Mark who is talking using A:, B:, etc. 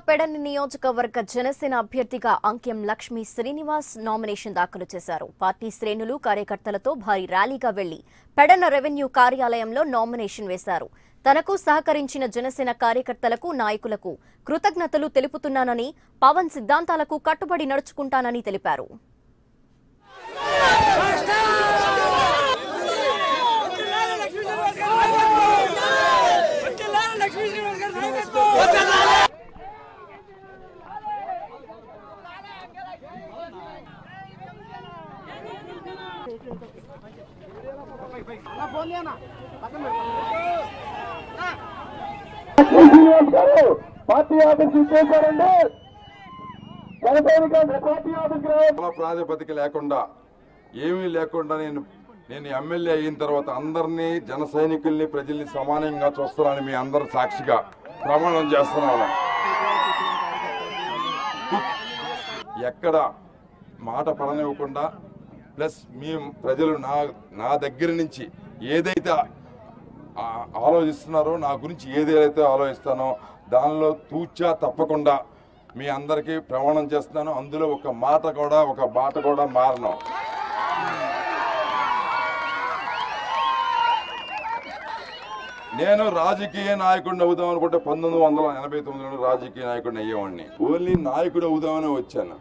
A: పెడని నియోజకవర్గ జనసేన అభ్యర్థిగా అంకెం లక్ష్మీ శ్రీనివాస్ నామినేషన్ దాఖలు చేశారు. పార్టీ శ్రేణులు కార్యకర్తలతో భారీ ర్యాలీగా వెళ్లి పెడన రెవెన్యూ కార్యాలయంలో నామినేషన్ వేశారు. తనకు సహకరించిన జనసేన కార్యకర్తలకు, నాయకులకు కృతజ్ఞతలు తెలుపుతున్నానని, పవన్ సిద్ధాంతాలకు కట్టుబడి నడుచుకుంటానని తెలిపారు.
B: పార్టీ ఆఫీస్ చేశారండి. పార్టీ ఆఫీస్ ప్రాతిపదిక లేకుండా ఏమీ లేకుండా నేను ఎమ్మెల్యే అయిన తర్వాత అందరినీ, జన సైనికుల్ని, ప్రజల్ని సమానంగా చూస్తున్నానని మీ అందరు సాక్షిగా ప్రమాణం చేస్తున్నాను. ఎక్కడ మాట పడనివ్వకుండా, ప్లస్ మీ ప్రజలు నా దగ్గర నుంచి ఏదైతే ఆలోచిస్తున్నారో, నా గురించి ఏదైతే ఆలోచిస్తానో దానిలో తూచా తప్పకుండా మీ అందరికీ ప్రమాణం చేస్తున్నాను. అందులో ఒక బాట కూడా మారను. నేను రాజకీయ నాయకుడిని అవుదాం అనుకుంటే 1989లో రాజకీయ నాయకుడిని అయ్యేవాడిని. ఓన్లీ నాయకుడు అవుదామని వచ్చాను.